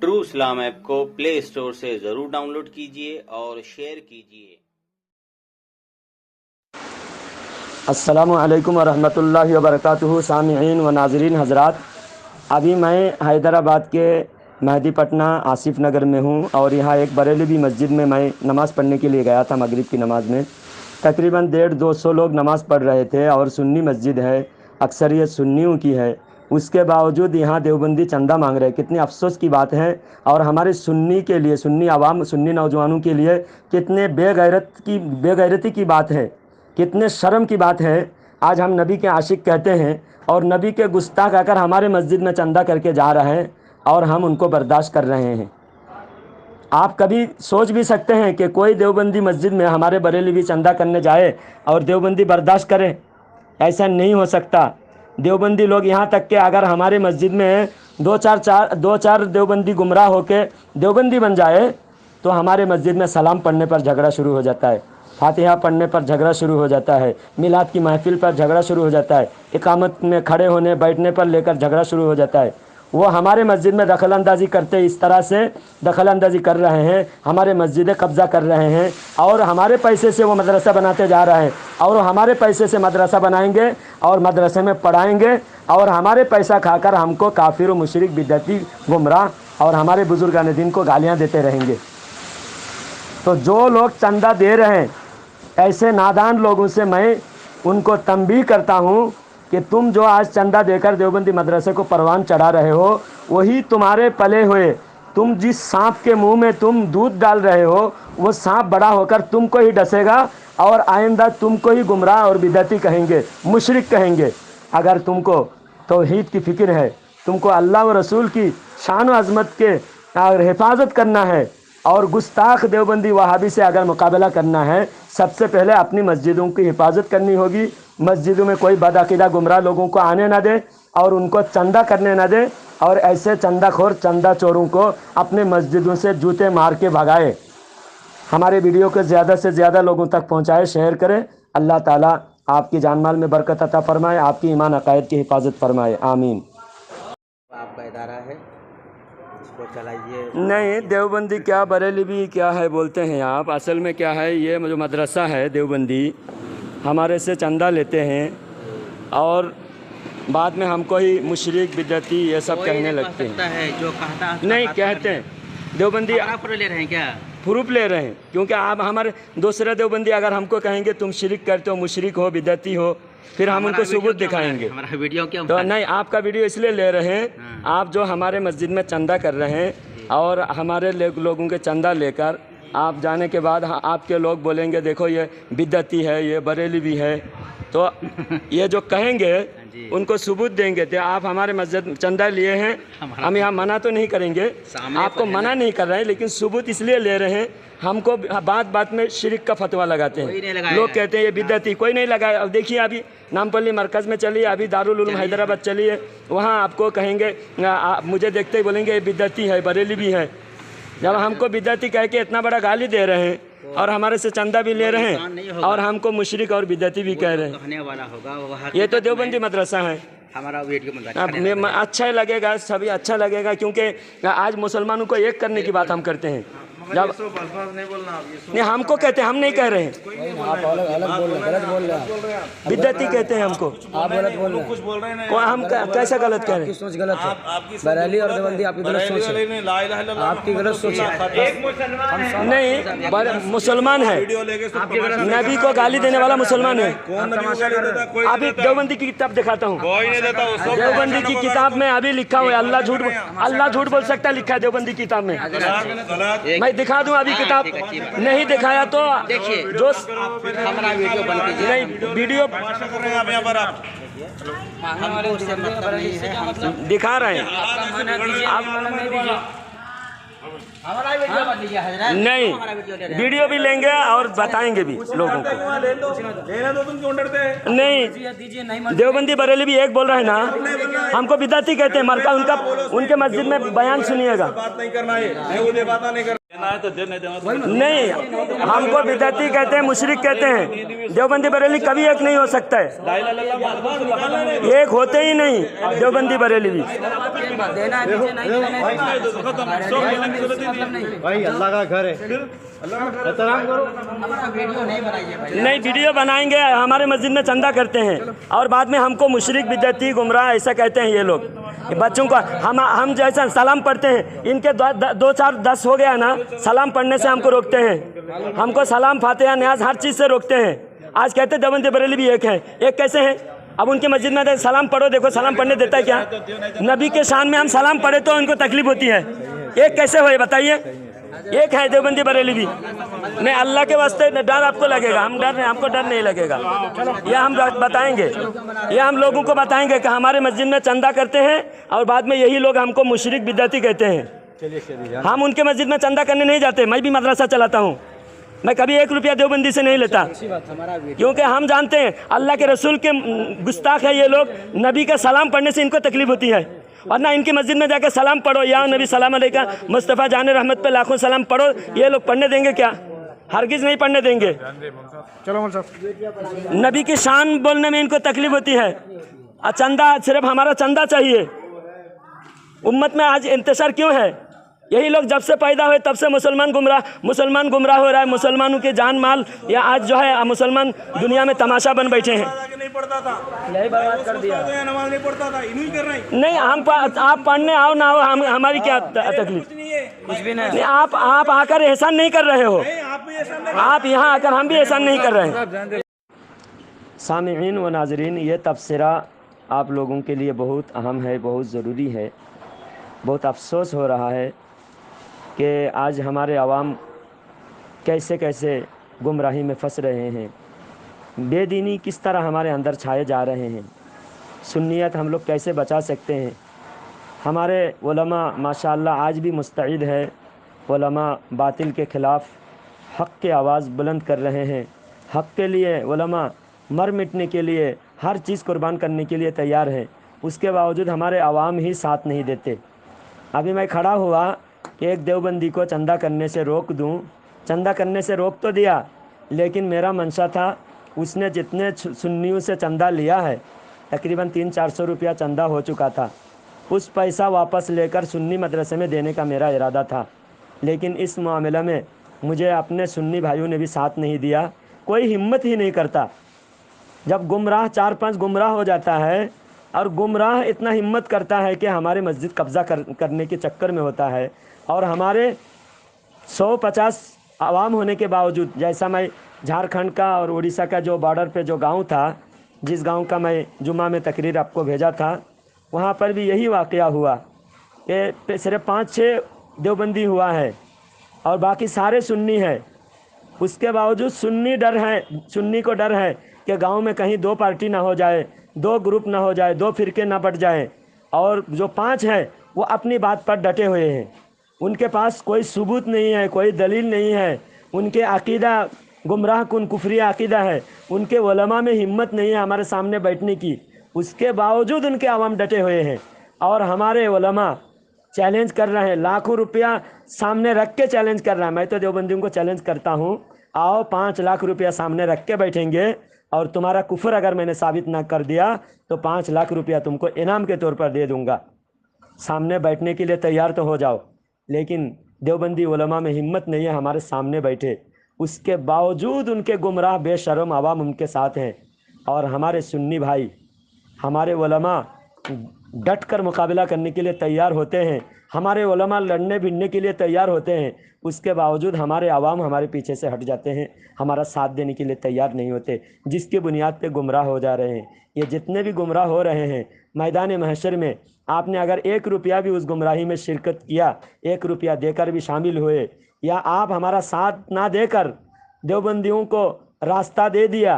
True इस्लाम app को play store से ज़रूर डाउनलोड कीजिए और शेयर कीजिए। अस्सलामु अलैकुम वरहमतुल्लाहि वबरकातुहू। सामिईन व नाज़रीन हज़रात, अभी मैं हैदराबाद के मेहदी पटना आसिफ नगर में हूँ और यहाँ एक बरेलवी मस्जिद में मैं नमाज़ पढ़ने के लिए गया था। मगरिब की नमाज़ में तकरीबन 150-200 लोग नमाज़ पढ़ रहे थे और सुन्नी मस्जिद है, अक्सरियत सुन्नियों की है। उसके बावजूद यहाँ देवबंदी चंदा मांग रहे हैं। कितनी अफसोस की बात है। और हमारे सुन्नी के लिए, सुन्नी आवाम, सुन्नी नौजवानों के लिए कितने बेगैरती की बात है, कितने शर्म की बात है। आज हम नबी के आशिक कहते हैं और नबी के गुस्ताख आकर हमारे मस्जिद में चंदा करके जा रहे हैं और हम उनको बर्दाश्त कर रहे हैं। आप कभी सोच भी सकते हैं कि कोई देवबंदी मस्जिद में हमारे बरेलवी चंदा करने जाए और देवबंदी बर्दाश्त करे? ऐसा नहीं हो सकता। देवबंदी लोग यहाँ तक कि अगर हमारे मस्जिद में दो चार देवबंदी गुमराह होकर देवबंदी बन जाए तो हमारे मस्जिद में सलाम पढ़ने पर झगड़ा शुरू हो जाता है, फातिहा पढ़ने पर झगड़ा शुरू हो जाता है, मिलाद की महफिल पर झगड़ा शुरू हो जाता है, इकामत में खड़े होने बैठने पर लेकर झगड़ा शुरू हो जाता है। वो हमारे मस्जिद में दखल अंदाज़ी करते, इस तरह से दखल अंदाज़ी कर रहे हैं, हमारे मस्जिदें कब्ज़ा कर रहे हैं और हमारे पैसे से वो मदरसा बनाते जा रहे हैं और हमारे पैसे से मदरसा बनाएंगे और मदरसे में पढ़ाएंगे और हमारे पैसा खाकर हमको काफिर व मुशरिक बिदअती गुमराह और हमारे बुजुर्गान दीन को गालियाँ देते रहेंगे। तो जो लोग चंदा दे रहे हैं, ऐसे नादान लोगों से मैं उनको तंबीह करता हूँ कि तुम जो आज चंदा देकर देवबंदी मदरसे को परवान चढ़ा रहे हो, वही तुम्हारे पले हुए, तुम जिस सांप के मुंह में तुम दूध डाल रहे हो, वो सांप बड़ा होकर तुमको ही डसेगा और आइंदा तुमको ही गुमराह और बिदअती कहेंगे, मुशरिक कहेंगे। अगर तुमको तौहीद की फ़िक्र है, तुमको अल्लाह व रसूल की शान व अज़मत के हिफाजत करना है और गुस्ताख देवबंदी वहाबी से अगर मुकाबला करना है, सबसे पहले अपनी मस्जिदों की हिफाजत करनी होगी। मस्जिदों में कोई बदअक़ीदा गुमराह लोगों को आने ना दे और उनको चंदा करने ना दे और ऐसे चंदाखोर, चंदा चोरों को अपने मस्जिदों से जूते मार के भगाए। हमारे वीडियो को ज़्यादा से ज़्यादा लोगों तक पहुँचाए, शेयर करें। अल्लाह ताला आपकी जान माल में बरकत अता फरमाए, आपकी ईमान अक़ायद की हिफाजत फरमाए, आमीन। आपका इदारा है, इसको चलाइए। नहीं, देवबंदी क्या, बरेलवी क्या है बोलते हैं आप। असल में क्या है, ये जो मदरसा है देवबंदी हमारे से चंदा लेते हैं और बाद में हमको ही मुशरिक बिदअती ये सब कहने लगते हैं। जो कहता नहीं कहते हैं देवबंदी ले रहे हैं क्या? प्रूफ ले रहे हैं, क्योंकि आप हमारे दूसरे देवबंदी अगर हमको कहेंगे तुम शिरक करते हो, मुशरिक हो, बिदअती हो, फिर हम उनको सबूत दिखाएंगे। हमारा वीडियो क्यों? तो नहीं, आपका वीडियो इसलिए ले रहे हैं, आप जो हमारे मस्जिद में चंदा कर रहे हैं और हमारे लोगों के चंदा लेकर आप जाने के बाद आपके लोग बोलेंगे देखो ये बिदअती है, ये बरेलवी है, तो ये जो कहेंगे उनको सबूत देंगे। तो आप हमारे मस्जिद चंदा लिए हैं, हम यहाँ मना तो नहीं करेंगे, आपको मना नहीं कर रहे हैं, लेकिन सबूत इसलिए ले रहे हैं। हमको बात बात में शिरक का फतवा लगाते हैं, लोग कहते हैं ये बिदअती, कोई नहीं लगाया। अब देखिए अभी नामपल्ली मरकज़ में चलिए, अभी दारुल उलूम हैदराबाद चलिए, वहाँ आपको कहेंगे, मुझे देखते ही बोलेंगे ये बिदअती है, बरेलवी है। जब हमको बिदअती कह के इतना बड़ा गाली दे रहे हैं और हमारे से चंदा भी ले रहे हैं और हमको मुशरिक और बिदअती भी कह रहे हैं, ये तो देवबंदी मदरसा है। हमारा वीडियो अच्छा लगेगा, सभी अच्छा लगेगा, क्योंकि आज मुसलमानों को एक करने की बात हम करते हैं। जब नहीं, हमको कहते हैं, हम नहीं कह रहे हैं, आप अलग बोल रहे हैं, गलत बोल रहे हैं, बिदअती कहते हैं हमको। आप गलत बोल रहे हैं, कुछ बोल रहे हैं, हम कैसा गलत कह रहे हैं? सोच गलत है, बरेली और देवबंदी आपकी गलत सोच है, आपकी गलत सोच है। नहीं, मुसलमान है, नबी को गाली देने वाला मुसलमान है। अभी देवबंदी की किताब दिखाता हूँ, देवबंदी की किताब में अभी लिखा हुआ है, अल्लाह झूठ बोल सकता है, लिखा है देवबंदी की किताब में। मैं दिखा दूं अभी किताब, नहीं दिखाया तो देखिए, जो हमारा वीडियो बन कीजिए। नहीं, वीडियो दिखा रहे हैं, नहीं वीडियो भी लेंगे और बताएंगे भी लोगों को। नहीं, देवबंदी बरेलवी एक बोल रहा है ना, हमको बिदअती कहते हैं, मरका उनका, उनके मस्जिद में बयान सुनिएगा। बात नहीं करना है, नहीं, हमको बिदअती कहते हैं, मुशरिक कहते हैं। देवबंदी बरेली कभी एक नहीं हो सकता है, एक होते ही नहीं देवबंदी बरेली भी। भाई अल्लाह का घर है, एहतराम करो। नहीं, वीडियो बनाएंगे, हमारे मस्जिद में चंदा करते हैं और बाद में हमको मुशरिक बिदअती गुमराह ऐसा कहते हैं ये लोग। बच्चों को हम जैसा सलाम पढ़ते हैं, इनके 2 4 10 हो गया ना, सलाम पढ़ने से हमको रोकते हैं, हमको सलाम फातिहा न्याज हर चीज़ से रोकते हैं। आज कहते हैं देवबंदी बरेली भी एक है, एक कैसे है? अब उनके मस्जिद में सलाम पढ़ो, देखो सलाम पढ़ने देता है क्या? नबी के शान में हम सलाम पढ़े तो उनको तकलीफ होती है, एक कैसे हो बताइए? एक है देवबंदी बरेली भी। नहीं, अल्लाह के वास्ते डर आपको लगेगा, हम डर नहीं, हमको डर नहीं लगेगा। यह हम बताएंगे, यह हम लोगों को बताएंगे कि हमारे मस्जिद में चंदा करते हैं और बाद में यही लोग हमको मुशरिक बिदअती कहते हैं। हम उनके मस्जिद में चंदा करने नहीं जाते, मैं भी मदरसा चलाता हूँ, मैं कभी 1 रुपया देवबंदी से नहीं लेता, क्योंकि हम जानते हैं अल्लाह के रसूल के गुस्ताख है ये लोग। नबी का सलाम पढ़ने से इनको तकलीफ होती है, और ना इनकी मस्जिद में जाकर सलाम पढ़ो, या नबी सलाम अलैका मुस्तफ़ा जान रहमत पे लाखों सलाम पढ़ो, ये लोग पढ़ने देंगे क्या? हरगिज़ नहीं पढ़ने देंगे। नबी की शान बोलने में इनको तकलीफ होती है। चंदा, सिर्फ हमारा चंदा चाहिए। उम्मत में आज इंतशार क्यों है? यही लोग जब से पैदा हुए तब से मुसलमान गुमराह हो रहा है। मुसलमानों के जान माल या आज जो है मुसलमान दुनिया में तमाशा बन बैठे हैं। नहीं पढ़ता था, यही बर्बाद कर दिया, नमाज नहीं पढ़ता था, इन्हीं कर रहे हैं। नहीं, आप पढ़ने आओ ना आओ, हमारी क्या तकलीफ? कुछ भी नहीं। आप आकर एहसान नहीं कर रहे हो, आप यहाँ आकर हम भी एहसान नहीं कर रहे हैं। सामिईन व नाज़रीन, ये तबसरा आप लोगों के लिए बहुत अहम है, बहुत ज़रूरी है। बहुत अफसोस हो रहा है कि आज हमारे अवाम कैसे कैसे गुमराही में फंस रहे हैं, बेदीनी किस तरह हमारे अंदर छाए जा रहे हैं, सुन्नियत हम लोग कैसे बचा सकते हैं। हमारे उलमा माशाअल्लाह आज भी मुस्तैद है, उलमा बातिल के ख़िलाफ़ हक़ की आवाज़ बुलंद कर रहे हैं। हक़ के लिए उलमा मर मिटने के लिए हर चीज़ कुर्बान करने के लिए तैयार है, उसके बावजूद हमारे अवाम ही साथ नहीं देते। अभी मैं खड़ा हुआ कि एक देवबंदी को चंदा करने से रोक दूं, चंदा करने से रोक तो दिया, लेकिन मेरा मंशा था उसने जितने सुन्नियों से चंदा लिया है, तकरीबन 300-400 रुपया चंदा हो चुका था, उस पैसा वापस लेकर सुन्नी मदरसे में देने का मेरा इरादा था। लेकिन इस मामले में मुझे अपने सुन्नी भाइयों ने भी साथ नहीं दिया, कोई हिम्मत ही नहीं करता। जब गुमराह 4-5 गुमराह हो जाता है और गुमराह इतना हिम्मत करता है कि हमारे मस्जिद कब्ज़ा करने के चक्कर में होता है, और हमारे 150 आवाम होने के बावजूद, जैसा मैं झारखंड का और उड़ीसा का जो बॉर्डर पे जो गांव था, जिस गांव का मैं जुम्मा में तकरीर आपको भेजा था, वहाँ पर भी यही वाक़या हुआ कि सिर्फ 5-6 देवबंदी हुआ है और बाकी सारे सुन्नी है। उसके बावजूद सुन्नी को डर है कि गांव में कहीं 2 पार्टी ना हो जाए, 2 ग्रुप ना हो जाए, 2 फ़िरके ना बट जाए। और जो 5 हैं वो अपनी बात पर डटे हुए हैं, उनके पास कोई सबूत नहीं है, कोई दलील नहीं है, उनके अकीदा गुमराह कुन कुफरी अकीदा है, उनके उलमा में हिम्मत नहीं है हमारे सामने बैठने की। उसके बावजूद उनके अवाम डटे हुए हैं और हमारे उलमा चैलेंज कर रहे हैं, लाखों रुपया सामने रख के चैलेंज कर रहा है। मैं तो देवबंदियों को चैलेंज करता हूँ, आओ 5 लाख रुपया सामने रख के बैठेंगे और तुम्हारा कुफर अगर मैंने साबित ना कर दिया तो 5 लाख रुपया तुमको इनाम के तौर पर दे दूँगा। सामने बैठने के लिए तैयार तो हो जाओ। लेकिन देवबंदी उलमा में हिम्मत नहीं है हमारे सामने बैठे, उसके बावजूद उनके गुमराह बेशर्म आवाम उनके साथ हैं। और हमारे सुन्नी भाई, हमारे उलमा डट कर मुकाबला करने के लिए तैयार होते हैं, हमारे उलमा लड़ने भिड़ने के लिए तैयार होते हैं, उसके बावजूद हमारे आवाम हमारे पीछे से हट जाते हैं, हमारा साथ देने के लिए तैयार नहीं होते, जिसकी बुनियाद पे गुमराह हो जा रहे हैं। ये जितने भी गुमराह हो रहे हैं, मैदान महशर में आपने अगर 1 रुपया भी उस गुमराही में शिरकत किया, 1 रुपया देकर भी शामिल हुए, या आप हमारा साथ ना देकर देवबंदियों को रास्ता दे दिया,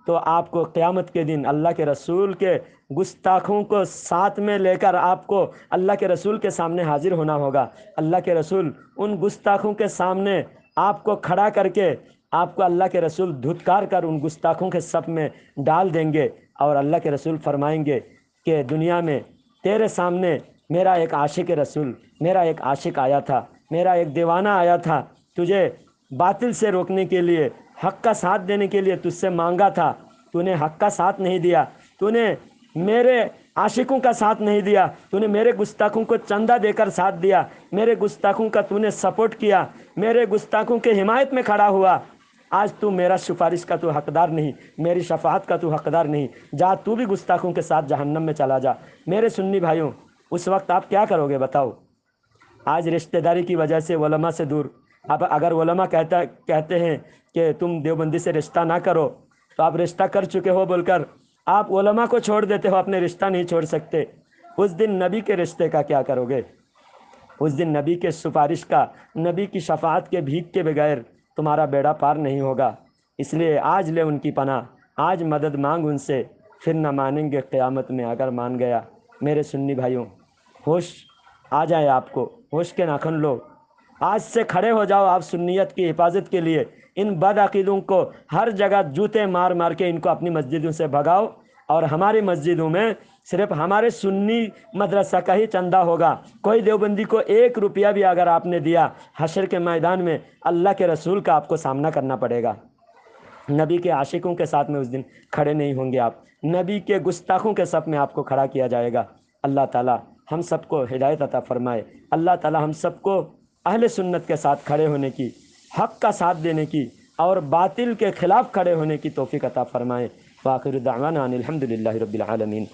तो आपको क़यामत के दिन अल्लाह के रसूल के गुस्ताखों को साथ में लेकर आपको अल्लाह के रसूल के सामने हाजिर होना होगा। अल्लाह के रसूल उन गुस्ताखों के सामने आपको खड़ा करके आपको अल्लाह के रसूल धुतकार कर उन गुस्ताखों के सफ में डाल देंगे। और अल्लाह के रसूल फरमाएंगे कि दुनिया में तेरे सामने मेरा एक आशिक रसूल, मेरा एक आशिक आया था, میرا ایک دیوانہ آیا تھا تجھے باطل سے روکنے کے لیے، حق کا ساتھ دینے کے لیے تجھ سے مانگا تھا، تو نے حق کا ساتھ نہیں دیا، تو نے میرے عاشقوں کا ساتھ نہیں دیا، تو نے میرے گستاخوں کو چندہ دے کر ساتھ دیا، میرے گستاخوں کا تو نے سپورٹ کیا، میرے گستاخوں کے حمایت میں کھڑا ہوا۔ آج تو میرا سفارش کا تو حقدار نہیں، میری شفاعت کا تو حقدار نہیں، جا تو بھی گستاخوں کے ساتھ جہنم میں چلا جا۔ میرے سنی بھائیوں، اس وقت آپ کیا کرو گے بتاؤ؟ آج رشتہ داری کی وجہ سے علماء سے دور، اب اگر علماء کہتے ہیں کہ تم دیوبندی سے رشتہ نہ کرو، تو آپ رشتہ کر چکے ہو بول کر آپ علماء کو چھوڑ دیتے ہو، اپنے رشتہ نہیں چھوڑ سکتے۔ اس دن نبی کے رشتے کا کیا کرو گے؟ اس دن نبی کے سفارش کا، نبی کی شفاعت کے بھیک کے بغیر تمہارا بیڑا پار نہیں ہوگا۔ اس لیے آج لے ان کی پناہ، آج مدد مانگ ان سے، پھر نہ مانیں گے قیامت میں اگر مان گیا۔ میرے سنی بھائیوں، ہوش آ جائے آپ کو، ہوش کے ناخن لو، آج سے کھڑے ہو جاؤ آپ سنیت کی حفاظت کے لیے۔ ان بد عقیدوں کو ہر جگہ جوتے مار مار کے ان کو اپنی مسجدوں سے بھگاؤ، اور ہماری مسجدوں میں صرف ہمارے سنی مدرسہ کا ہی چندہ ہوگا۔ کوئی دیوبندی کو 1 روپیہ بھی اگر آپ نے دیا، حشر کے میدان میں اللہ کے رسول کا آپ کو سامنا کرنا پڑے گا۔ نبی کے عاشقوں کے ساتھ میں اس دن کھڑے نہیں ہوں گے آپ، نبی کے گستاخوں کے صف میں آپ کو کھڑا کیا جائے گا۔ اللہ تعالی ہم سب کو ہدایت عطا فرمائے۔ اللہ تعالی ہم سب کو اہل سنت کے ساتھ کھڑے ہونے کی، حق کا ساتھ دینے کی اور باطل کے خلاف کھڑے ہونے کی توفیق عطا فرمائے۔ وآخر دعوانا ان الحمد للہ رب العالمین۔